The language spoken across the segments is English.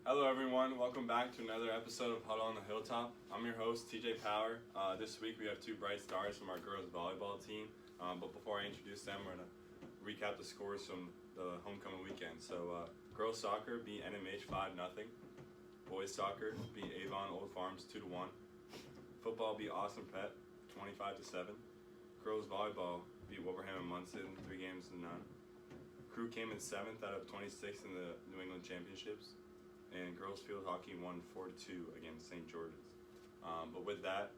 Hello everyone, welcome back to another episode of Huddle on the Hilltop. I'm your host, TJ Power. This week we have two bright stars from our girls volleyball team. But before I introduce them, we're going to recap the scores from the homecoming weekend. So girls soccer beat NMH 5-0. Boys soccer beat Avon Old Farms 2-1. Football beat Austin Pet 25-7. Girls volleyball beat Wolverhampton Munson 3-0. Crew came in 7th out of 26 in the New England Championships. And girls field hockey won 4-2 against St. George's. But with that,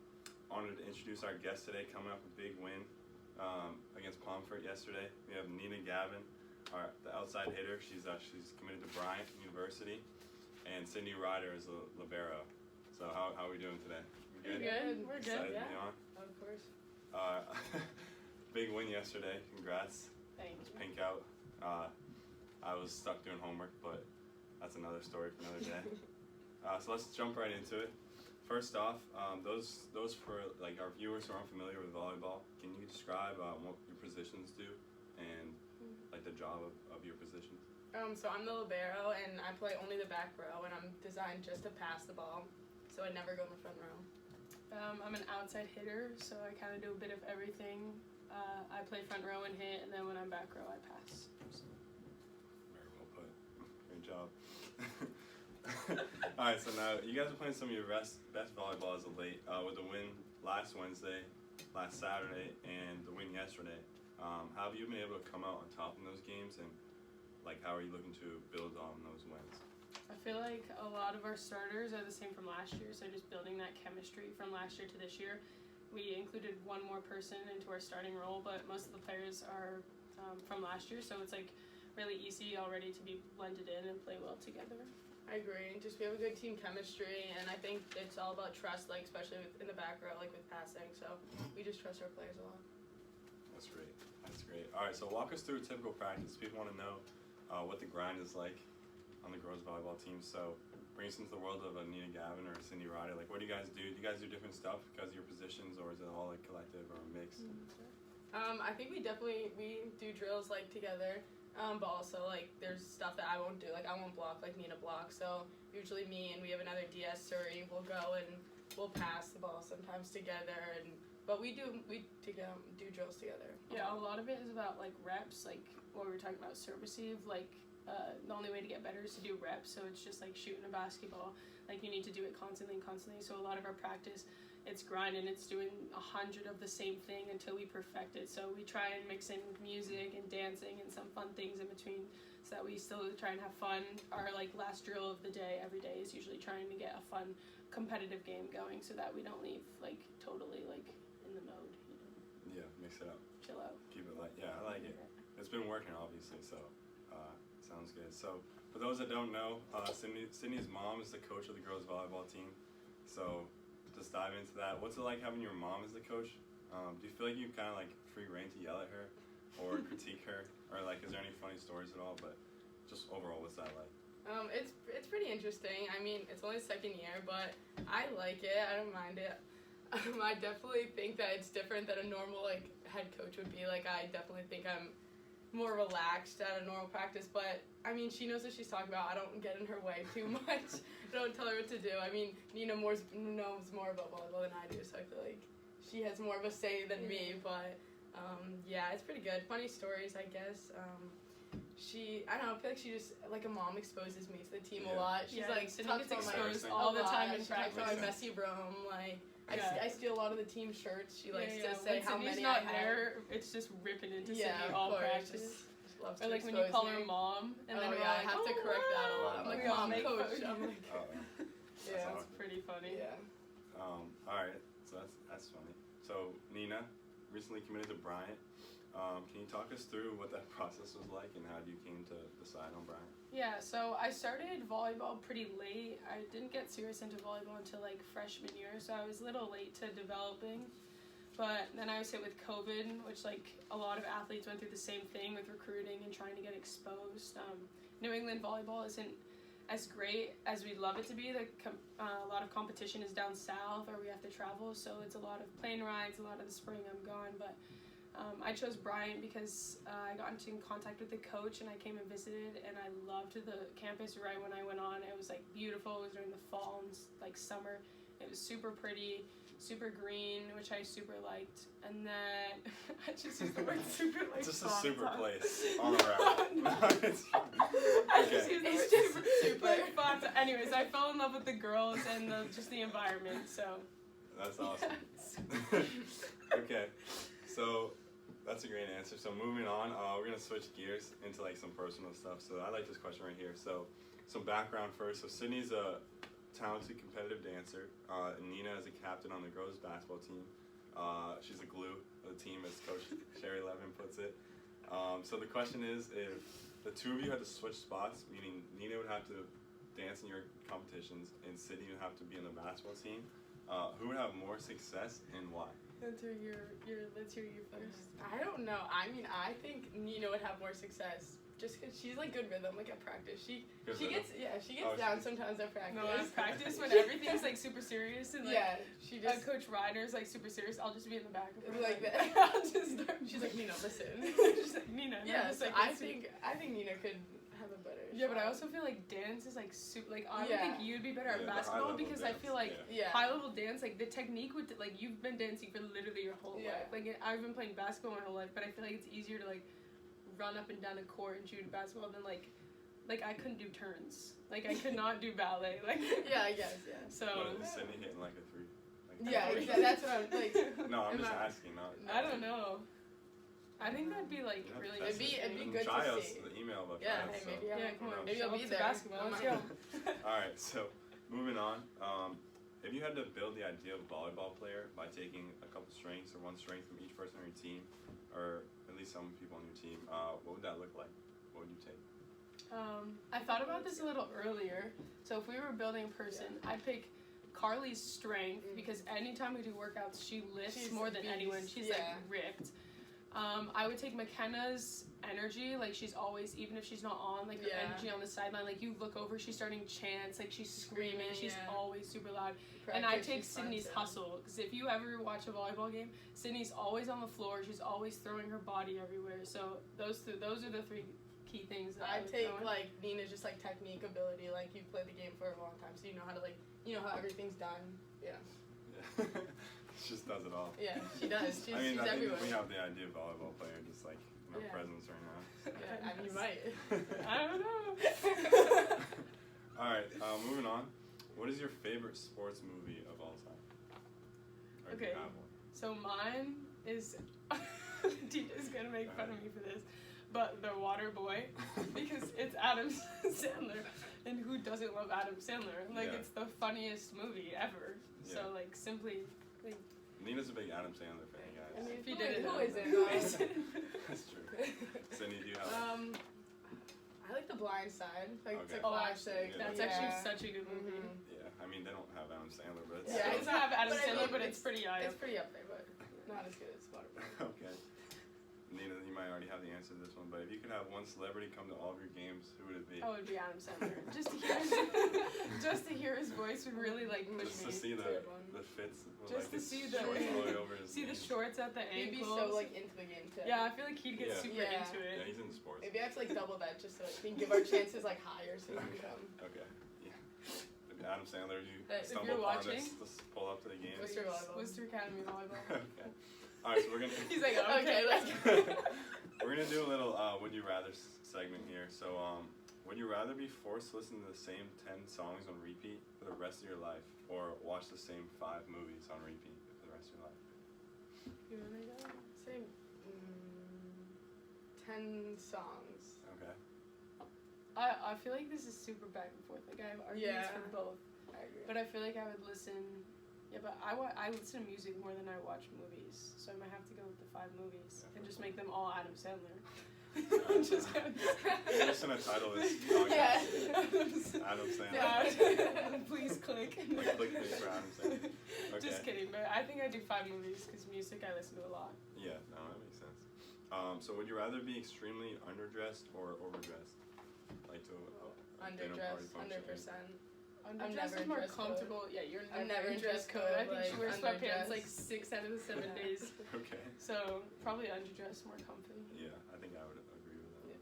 I wanted to introduce our guest today, coming up with a big win against Pomfret yesterday. We have Nina Gavin, the outside hitter. She's committed to Bryant University, and Cindy Ryder is a libero. So how are we doing today? We good? We're good. Excited to be on? Of course. Big win yesterday. Congrats. Thanks. Pink out. I was stuck doing homework, but that's another story for another day. So let's jump right into it. First off, those for like our viewers who aren't familiar with volleyball, can you describe what your positions do and like the job of your positions? So I'm the libero, and I play only the back row, and I'm designed just to pass the ball, so I never go in the front row. I'm an outside hitter, so I kind of do a bit of everything. I play front row and hit, and then when I'm back row, I pass. So. Very well put. Great job. Alright, so now you guys are playing some of your best volleyball as of late with the win last Saturday, and the win yesterday. How have you been able to come out on top in those games, and like how are you looking to build on those wins? I feel like a lot of our starters are the same from last year, so just building that chemistry from last year to this year. We included one more person into our starting role, but most of the players are from last year, so it's like really easy already to be blended in and play well together. I agree. Just we have a good team chemistry, and I think it's all about trust, like especially in the back row, like with passing. So we just trust our players a lot. That's great. That's great. All right, so walk us through a typical practice. People want to know what the grind is like on the girls volleyball team. So bring us into the world of Nina Gavin or Cindy Ryder. Like, what do you guys do? Do you guys do different stuff because of your positions, or is it all like collective or a mix? I think we do drills like together. But also, like, there's stuff that I won't do. Like, I won't block like Nina blocks. So usually me and we have another DS Surrey will go and we'll pass the ball sometimes together. But we do drills together. Yeah, a lot of it is about like reps, like what we were talking about service-eve. Like the only way to get better is to do reps. So it's just like shooting a basketball. Like you need to do it constantly. So a lot of our practice, it's grinding, it's doing 100 of the same thing until we perfect it. So we try and mix in music and dancing and some fun things in between so that we still try and have fun. Our like last drill of the day every day is usually trying to get a fun competitive game going so that we don't leave like totally like in the mode, you know. Yeah, mix it up. Chill out. Keep it light. Yeah, I like it. It's been working obviously, so sounds good. So for those that don't know, Sydney's mom is the coach of the girls volleyball team. So just dive into that. What's it like having your mom as the coach? Do you feel like you kind of like free reign to yell at her or critique her, or like is there any funny stories at all? But just overall, what's that like? It's pretty interesting. I mean, it's only the second year, but I like it. I don't mind it. I definitely think that it's different than a normal like head coach would be. Like I definitely think I'm more relaxed at a normal practice, but I mean she knows what she's talking about. I don't get in her way too much. I don't tell her what to do. I mean Nina knows more about volleyball than I do, so I feel like she has more of a say than me. But yeah, it's pretty good. Funny stories, I guess. I don't know, I feel like she just like a mom exposes me to the team a lot. She's like Sydney gets exposed all the time in she practice. talks about my messy broom, like I steal a lot of the team shirts. She likes to say when how Sydney's many not I there, it's just ripping into Sydney of all course. practice. Just loves Or to like when you call expose her me. mom, and then I have to correct that a lot. I'm like, We all mom, make coach. fun. I'm like, yeah, It's pretty funny. yeah. All right, so that's funny. So Nina recently committed to Bryant. Can you talk us through what that process was like and how you came to decide on Bryant? Yeah, so I started volleyball pretty late. I didn't get serious into volleyball until like freshman year, so I was a little late to developing. But then I was hit with COVID, which like a lot of athletes went through the same thing with recruiting and trying to get exposed. New England volleyball isn't as great as we'd love it to be. A lot of competition is down south or we have to travel, so it's a lot of plane rides. A lot of the spring I'm gone, but I chose Bryant because I got into contact with the coach and I came and visited, and I loved the campus right when I went on. It was like beautiful. It was during the fall and like summer. It was super pretty, super green, which I super liked. And then I just used the word super like It's just a super place all around. I just used the word super like fun. Anyways, I fell in love with the girls and just the environment. So That's awesome. Okay, so that's a great answer. So moving on, we're gonna switch gears into like some personal stuff. So I like this question right here. So some background first. So Sydney's a talented competitive dancer. And Nina is a captain on the girls basketball team. She's the glue of the team, as Coach Sherry Levin puts it. So the question is, if the two of you had to switch spots, meaning Nina would have to dance in your competitions and Sydney would have to be on the basketball team, who would have more success and why? let's hear you first. I don't know. I mean, I think Nina would have more success just because she's like good rhythm, like at practice. She gets down sometimes at practice. No, at practice when everything's like super serious and like she just Coach Ryder's like super serious. I'll just be in the back of her, like that. I'll just start. She's like, Nina, listen. She's like, Nina. Yeah, just, so like, I think Nina could have a better. Yeah, but I shot. also feel like dance is like super. Like I would think you'd be better at the basketball high-level because I dance, feel like high level dance, like the technique would like you've been dancing for literally your whole life. Like I've been playing basketball my whole life, but I feel like it's easier to like run up and down a court and shoot a basketball than like I couldn't do turns. Like I could not do ballet. Like I guess. So What is Sydney hitting like a three? Exactly. That's what I'm like. No, I'm just asking. I don't know. I think that'd be like really. It'd be good try to us see. the email about Yeah, that. hey, maybe come on. maybe Show I'll up be to there. basketball. Let's go. All right, so moving on. If you had to build the ideal volleyball player by taking a couple strengths or one strength from each person on your team, or at least some people on your team, what would that look like? What would you take? I thought about this a little earlier. So if we were building a person, I'd pick Carly's strength because anytime we do workouts, she lifts She's more a than beast. anyone. She's like ripped. I would take McKenna's energy, like she's always, even if she's not on, like her energy on the sideline, like you look over, she's starting chants, like she's screaming, she's always super loud. And I take Sydney's hustle, because if you ever watch a volleyball game, Sydney's always on the floor, she's always throwing her body everywhere. So those are the three key things that I would take throw in. like Nina's just like technique, ability, like you've played the game for a long time, so you know how to like, you know how everything's done. Yeah. She just does it all. Yeah, she does. She's I think everywhere. we have the ideal volleyball player just like in our presence right now. Yeah, I mean, you might. I don't know. All right, moving on. What is your favorite sports movie of all time? Or do you Okay. have one? So mine is, TJ's gonna make fun of me for this, but The Water Boy, because it's Adam Sandler, and who doesn't love Adam Sandler? Like it's the funniest movie ever. So like simply, like. Nina's a big Adam Sandler fan, guys. I mean, If you didn't who know. isn't? That's true. Sydney, do you have I like The Blind Side. Like it's a Okay. classic. Yeah. That's actually such a good movie. Yeah, I mean, they don't have Adam Sandler, but it's It doesn't have Adam But I Sandler, mean, but it's pretty high. It's pretty up there, but not as good as Waterboy. Okay. Nina, you might already have the answer to this one, but if you could have one celebrity come to all of your games, who would it be? Oh, it would be Adam Sandler. Just to hear his voice would really like push Just to me. see the fits. With, Just like, to his see the shorts all the way over his see the knees. shorts at the He'd ankles. be so like into the game too. Yeah, I feel like he'd get super Yeah. into Yeah, it. he's in sports. Maybe I have to like double that just so we can give our chances like higher so we can come. Okay. Yeah. If Adam Sandler, you If stumble you're upon watching- this, let's pull up to the game. Worcester Volleyball. Worcester Academy volleyball. Okay. All right, so we're gonna. He's like, okay, let's go. We're gonna do a little "Would You Rather" segment here. So, would you rather be forced to listen to the same 10 songs on repeat for the rest of your life, or watch the same 5 movies on repeat for the rest of your life? You wanna go? Say 10 songs. Okay. I feel like this is super back and forth. Like I have arguments for both, I agree. but I feel like I would listen. Yeah, but I listen to music more than I watch movies, so I might have to go with the 5 movies and just make them all Adam Sandler. Just We're just gonna title this podcast Adam Sandler. Please click. Like clickbait for Adam Sandler. Okay. Just kidding, but I think I do 5 movies because music I listen to a lot. Yeah, no, that makes sense. So would you rather be extremely underdressed or overdressed? Like to a dinner party Underdressed, function? 100%. Underdress never is in more dress code. comfortable. Yeah, you're I'm never in dress code. I think she like, wears sweatpants underdress. like 6 out of the 7 Yeah. days. Okay. So probably underdress more comfy. Yeah, I think I would agree with that.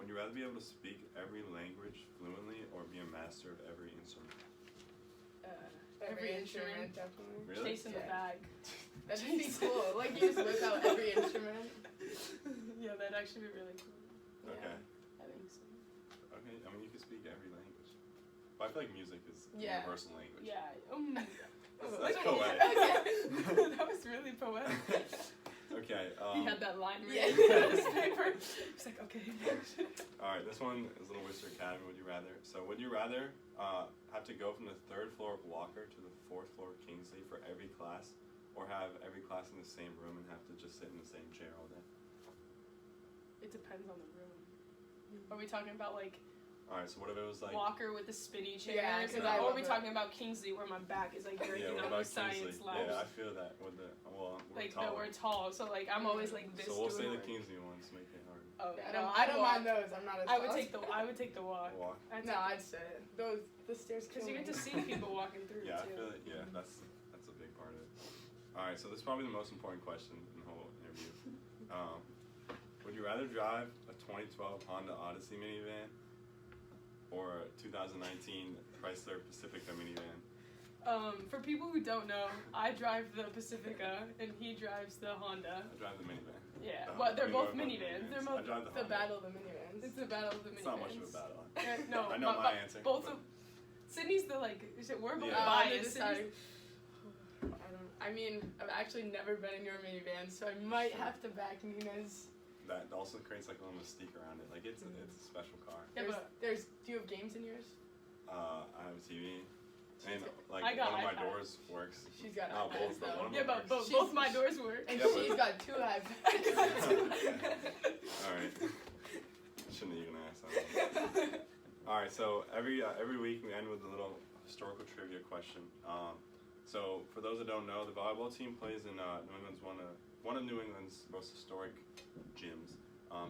Would you rather be able to speak every language fluently or be a master of every instrument? Every instrument, definitely. Really? Chasing the Yeah. bag. That'd be cool. Like, you just whip out every instrument. Yeah, that'd actually be really cool. Okay. I think so. Okay, I mean, you can speak every language. But I feel like music is a Yeah. universal language. Yeah. That's poetic. That was really poetic. Okay. He had that line Yeah. written on his paper. He's like, okay. Alright, this one is Little WORCESTER Academy. Would you rather? So, would you rather have to go from the 3rd floor of Walker to the 4th floor of Kingsley for every class, or have every class in the same room and have to just sit in the same chair all day? It depends on the room. Are we talking about like Alright, so what if it was like Walker with the spinny chairs? Yeah, 'cause I or are love we it. talking about Kingsley where my back is like breaking what on about the science Kingsley? labs? Yeah, I feel that with the we're Like tall. that we're tall, so like I'm always like this. So we'll say doing the work. Kingsley ones make it hard. Oh, Yeah, no, I don't walk. mind those. I'm not as I would tall. take the walk. Walk. I'd No, take I'd say the stairs because you get to see people walking through Yeah, I too. feel it. Yeah, that's a big part of it. All right, so this is probably the most important question in the whole interview. Would you rather drive a 2012 Honda Odyssey minivan or a 2019 Chrysler Pacifica minivan? For people who don't know, I drive the Pacifica and he drives the Honda. I drive the minivan. Yeah, No, well, they're I mean, both we're minivans. They're I both drive the the Honda. battle of the minivans. It's the battle of the minivans. It's not much of a battle. No, I know but my answer. Both but of Sydney's the like. We're both Yeah. biased. Deciding. Sydney's- I mean, I've actually never been in your minivan, so I might have to back Nina's. that also creates like a little mystique around it. Like it's a special car. Yeah, There's. Do you have games in yours? I have a TV. And like I got one of my iPad. doors works. She's got No, iPads, both, but though. one of Yeah, them but works. both my doors work. And Yeah, but- she's got 2 iPads. I got two. Alright. Shouldn't even ask that. Alright, so every week we end with a little historical trivia question. So for those that don't know, the volleyball team plays in New England's one of New England's most historic gyms.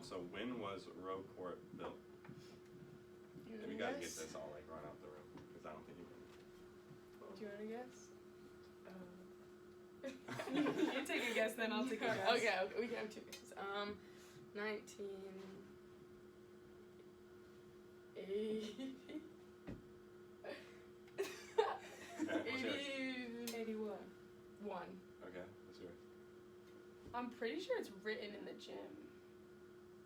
So when was Roe Court built? And we gotta get this all like run out the room because I don't think you can. Do you want to guess? You take a guess, then I'll take a guess. Okay, we can have 2 guesses. 1980. Okay, what's yours? 81. 81. Okay, what's yours? I'm pretty sure it's written in the gym.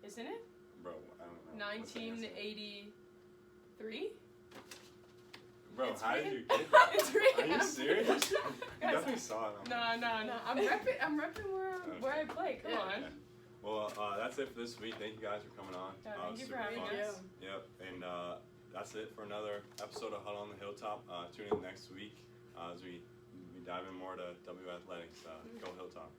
Isn't it? Bro, I don't know. What's the answer? 1983? Bro, It's how did written- you get that? It's written. Are you serious? You definitely saw it. No, I'm repping where I play. Come Yeah. on. Okay. Well, that's it for this week. Thank you guys for coming on. Yeah, thank you for super having fun. us. Yep, and that's it for another episode of Huddle on the Hilltop. Tune in next week as we dive in more to W Athletics. Go Hilltop.